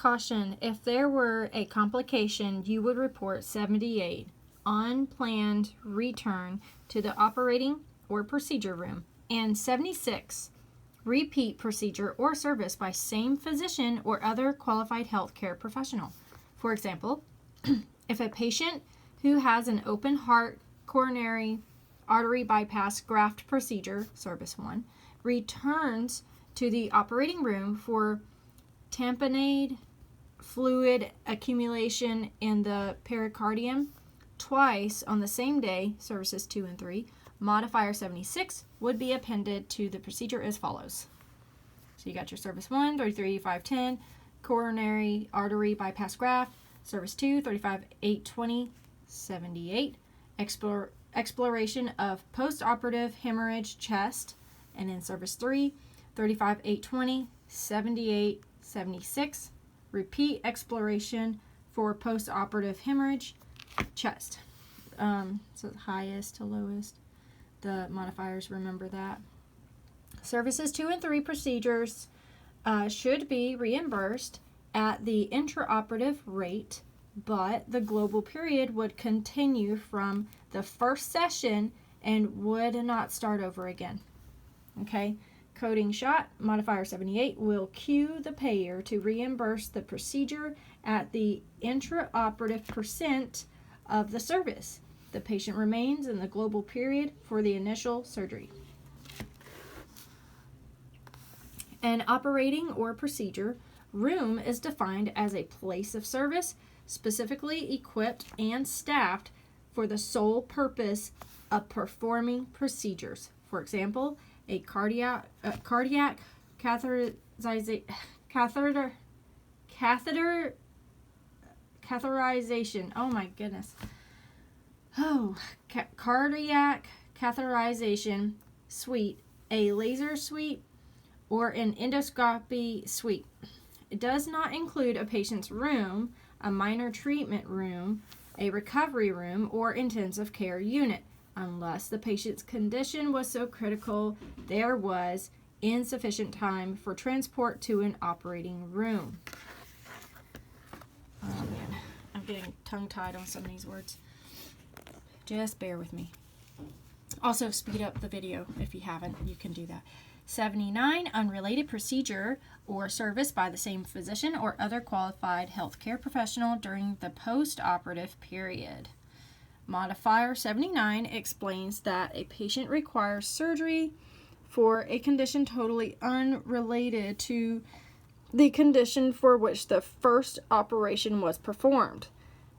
Caution, if there were a complication, you would report 78, unplanned return to the operating or procedure room, and 76, repeat procedure or service by same physician or other qualified healthcare professional. For example, if a patient who has an open heart coronary artery bypass graft procedure, service 1, returns to the operating room for tamponade fluid accumulation in the pericardium twice on the same day, services 2 and 3, modifier 76 would be appended to the procedure as follows. So you got your service 1, 33, 510, coronary artery bypass graft, service 2, 35, 820, 78, exploration of post-operative hemorrhage chest, and in service 3, 35, 820, 78, 76, repeat exploration for post-operative hemorrhage chest. So highest to lowest. The modifiers, remember that. Services 2 and 3 procedures should be reimbursed at the intraoperative rate, but the global period would continue from the first session and would not start over again. Okay, coding shot, modifier 78 will cue the payer to reimburse the procedure at the intraoperative percent of the service. The patient remains in the global period for the initial surgery. An operating or procedure room is defined as a place of service specifically equipped and staffed for the sole purpose of performing procedures. For example, a cardiac catheterization. Oh my goodness. Cardiac catheterization suite, a laser suite, or an endoscopy suite. It does not include a patient's room, a minor treatment room, a recovery room, or intensive care unit, unless the patient's condition was so critical there was insufficient time for transport to an operating room. Oh man, I'm getting tongue-tied on some of these words. Just bear with me. Also, speed up the video if you haven't. You can do that. 79, unrelated procedure or service by the same physician or other qualified healthcare professional during the post-operative period. Modifier 79 explains that a patient requires surgery for a condition totally unrelated to the condition for which the first operation was performed.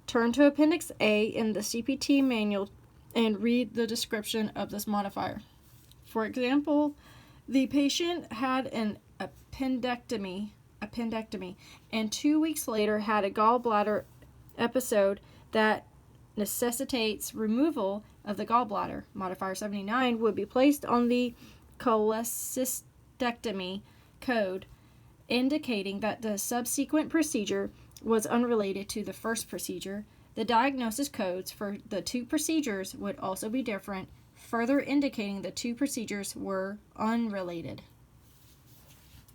Turn to Appendix A in the CPT manual and read the description of this modifier. For example, the patient had an appendectomy, and 2 weeks later had a gallbladder episode that necessitates removal of the gallbladder. Modifier 79 would be placed on the cholecystectomy code, indicating that the subsequent procedure was unrelated to the first procedure. The diagnosis codes for the two procedures would also be different, further indicating the two procedures were unrelated.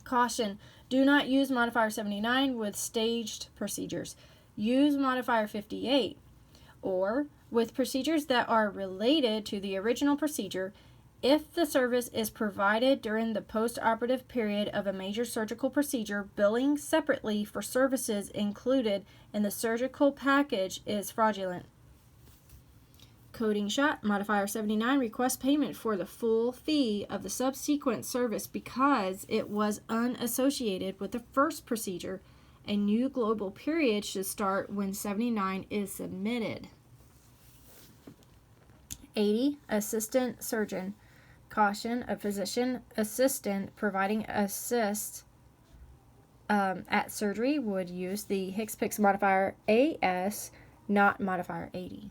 Caution, do not use modifier 79 with staged procedures. Use modifier 58 or with procedures that are related to the original procedure if the service is provided during the post-operative period of a major surgical procedure. Billing separately for services included in the surgical package is fraudulent. Coding shot, modifier 79 requests payment for the full fee of the subsequent service because it was unassociated with the first procedure. A new global period should start when 79 is submitted. 80, assistant surgeon. Caution, a physician assistant providing assist at surgery would use the HCPCS modifier AS, not modifier 80.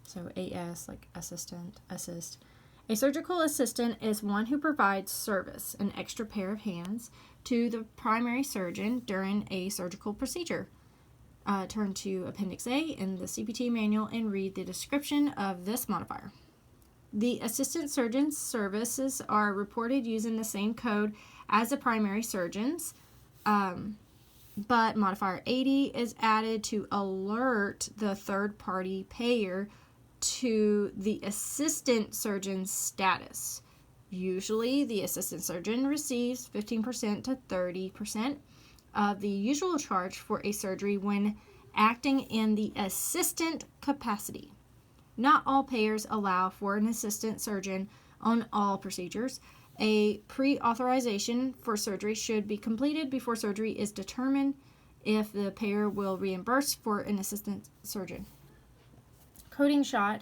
So AS, like assistant, assist. A surgical assistant is one who provides service, an extra pair of hands, to the primary surgeon during a surgical procedure. Turn to Appendix A in the CPT manual and read the description of this modifier. The assistant surgeon's services are reported using the same code as the primary surgeon's. But modifier 80 is added to alert the third-party payer to the assistant surgeon's status. Usually, the assistant surgeon receives 15% to 30% of the usual charge for a surgery when acting in the assistant capacity. Not all payers allow for an assistant surgeon on all procedures. A pre-authorization for surgery should be completed before surgery is determined if the payer will reimburse for an assistant surgeon. Coding shot.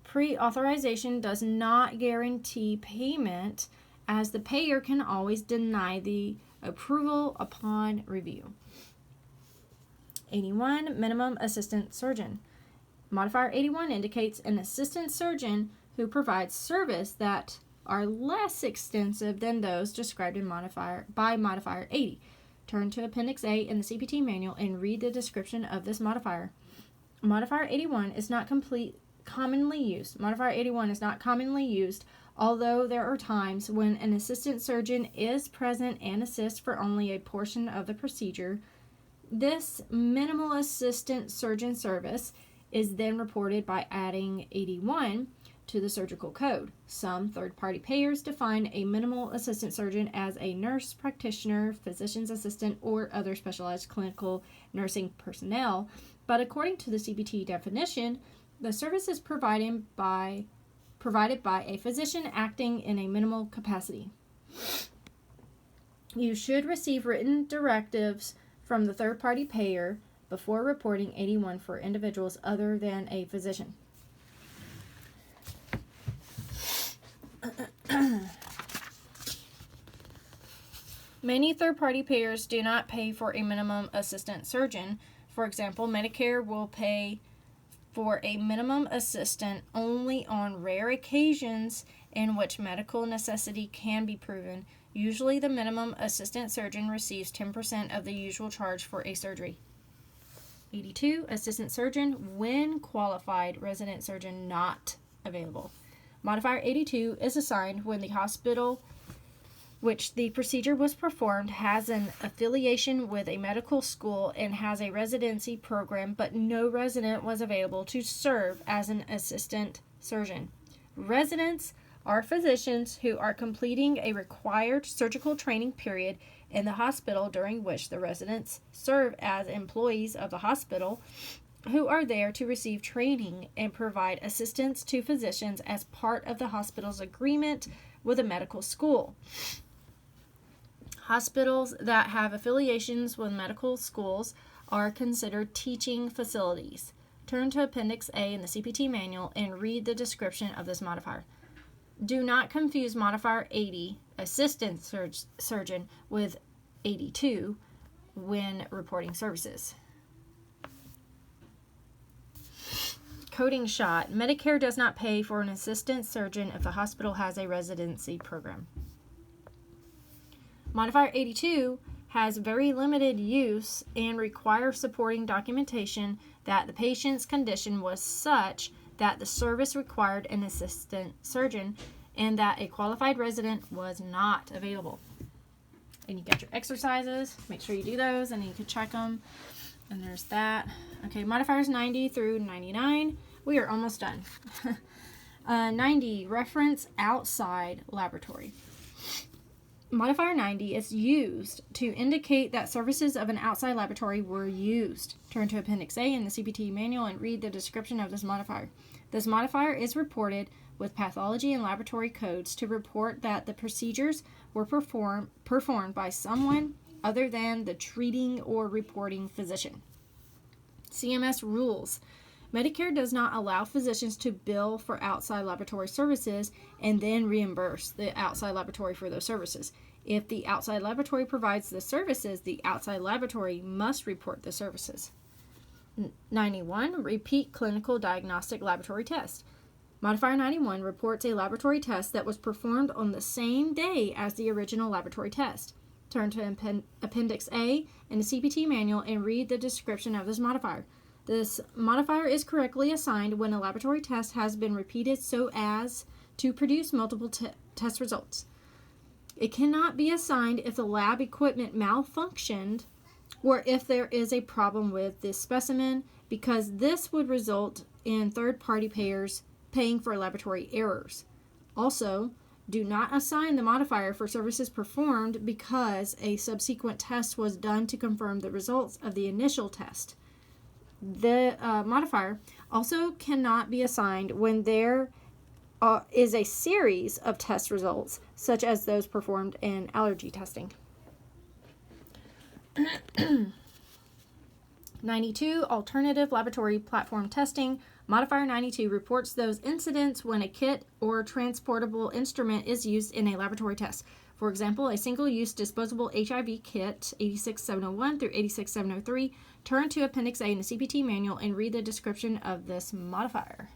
Pre-authorization does not guarantee payment, as the payer can always deny the approval upon review. 81. Minimum assistant surgeon. Modifier 81 indicates an assistant surgeon who provides service that are less extensive than those described in modifier 80. Turn to Appendix A in the CPT manual and read the description of this modifier. Modifier 81 is not commonly used. Modifier 81 is not commonly used, although there are times when an assistant surgeon is present and assists for only a portion of the procedure. This minimal assistant surgeon service is then reported by adding 81 to the surgical code. Some third-party payers define a minimal assistant surgeon as a nurse practitioner, physician's assistant, or other specialized clinical nursing personnel, but according to the CPT definition, the service is provided by a physician acting in a minimal capacity. You should receive written directives from the third-party payer before reporting 81 for individuals other than a physician. Many third-party payers do not pay for a minimum assistant surgeon. For example, Medicare will pay for a minimum assistant only on rare occasions in which medical necessity can be proven. Usually, the minimum assistant surgeon receives 10% of the usual charge for a surgery. 82. Assistant surgeon when qualified, resident surgeon not available. Modifier 82 is assigned when the hospital which the procedure was performed has an affiliation with a medical school and has a residency program, but no resident was available to serve as an assistant surgeon. Residents are physicians who are completing a required surgical training period in the hospital during which the residents serve as employees of the hospital who are there to receive training and provide assistance to physicians as part of the hospital's agreement with a medical school. Hospitals that have affiliations with medical schools are considered teaching facilities. Turn to Appendix A in the CPT manual and read the description of this modifier. Do not confuse modifier 80, assistant surgeon, with 82 when reporting services. Coding shot. Medicare does not pay for an assistant surgeon if the hospital has a residency program. Modifier 82 has very limited use and requires supporting documentation that the patient's condition was such that the service required an assistant surgeon and that a qualified resident was not available. And you got your exercises. Make sure you do those and you can check them. And there's that. Okay, modifiers 90 through 99. We are almost done. 90, reference outside laboratory. Modifier 90 is used to indicate that services of an outside laboratory were used. Turn to Appendix A in the CPT manual and read the description of this modifier. This modifier is reported with pathology and laboratory codes to report that the procedures were performed by someone other than the treating or reporting physician. CMS rules. Medicare does not allow physicians to bill for outside laboratory services and then reimburse the outside laboratory for those services. If the outside laboratory provides the services, the outside laboratory must report the services. 91, repeat clinical diagnostic laboratory test. Modifier 91 reports a laboratory test that was performed on the same day as the original laboratory test. Turn to Appendix A in the CPT manual and read the description of this modifier. This modifier is correctly assigned when a laboratory test has been repeated so as to produce multiple test results. It cannot be assigned if the lab equipment malfunctioned or if there is a problem with this specimen, because this would result in third-party payers paying for laboratory errors. Also, do not assign the modifier for services performed because a subsequent test was done to confirm the results of the initial test. The modifier also cannot be assigned when there is a series of test results, such as those performed in allergy testing. 92. Alternative laboratory platform testing. Modifier 92 reports those incidents when a kit or transportable instrument is used in a laboratory test. For example, a single-use disposable HIV kit, 86701 through 86703. Turn to Appendix A in the CPT manual and read the description of this modifier.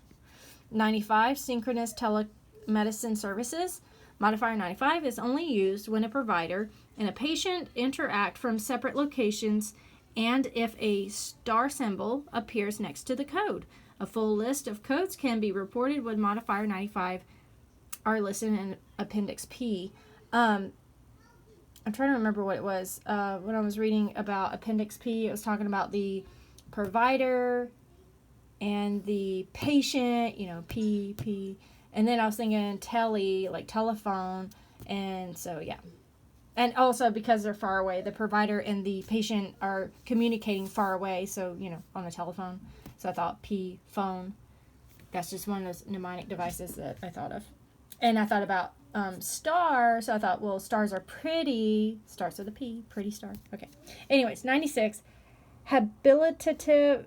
95. Synchronous telemedicine services. Modifier 95 is only used when a provider and a patient interact from separate locations and if a star symbol appears next to the code. A full list of codes can be reported when Modifier 95 are listed in Appendix P. I'm trying to remember what it was. When I was reading about Appendix P, it was talking about the provider and the patient, P. And then I was thinking tele, like telephone. And so, yeah. And also because they're far away, the provider and the patient are communicating far away. So, on a telephone. So I thought P, phone. That's just one of those mnemonic devices that I thought of. And I thought about star. So I thought, well, stars are pretty. Starts with a P. Pretty star. Okay. Anyways, 96. Habilitative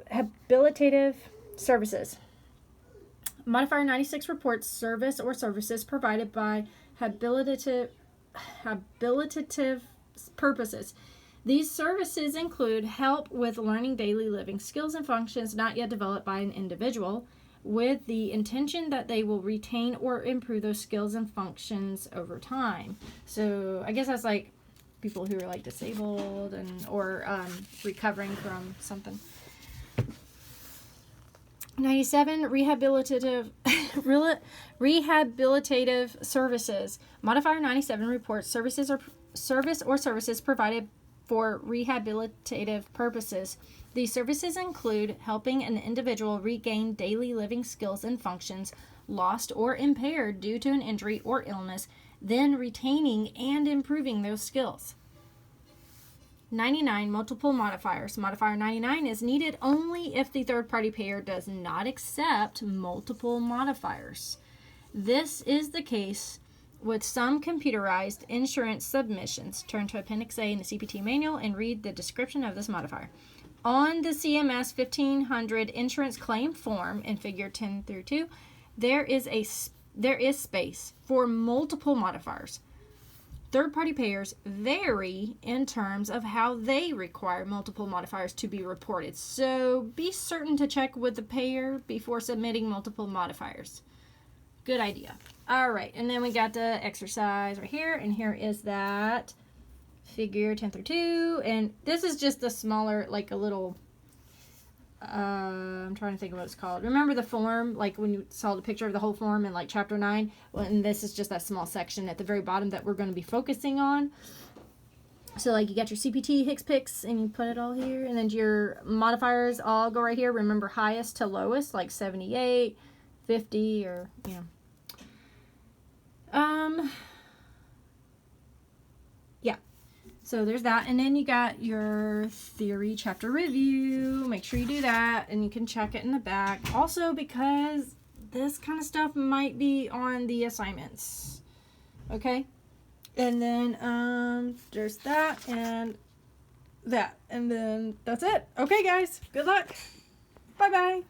services. Modifier 96 reports service or services provided by habilitative purposes. These services include help with learning daily living skills and functions not yet developed by an individual, with the intention that they will retain or improve those skills and functions over time. So I guess that's like people who are like disabled or recovering from something. 97. Rehabilitative services. Modifier 97 reports service or services provided for rehabilitative purposes. These services include helping an individual regain daily living skills and functions lost or impaired due to an injury or illness, then retaining and improving those skills. 99. Multiple modifiers. Modifier 99 is needed only if the third-party payer does not accept multiple modifiers. This is the case with some computerized insurance submissions. Turn to Appendix A in the CPT manual and read the description of this modifier. On the CMS 1500 insurance claim form in Figure 10 through 2, there is space for multiple modifiers. Third-party payers vary in terms of how they require multiple modifiers to be reported. So be certain to check with the payer before submitting multiple modifiers. Good idea. All right, and then we got the exercise right here, and here is that Figure 10 through 2, and this is just a smaller, like a little, I'm trying to think of what it's called. Remember the form, like when you saw the picture of the whole form in like chapter 9? Well, and this is just that small section at the very bottom that we're going to be focusing on. So like you got your CPT, Hicks picks, and you put it all here, and then your modifiers all go right here. Remember highest to lowest, like 78, 50, or, yeah. So there's that, and then you got your theory chapter review. Make sure you do that, and you can check it in the back. Also, because this kind of stuff might be on the assignments. Okay? And then there's that and that, and then that's it. Okay, guys. Good luck. Bye-bye.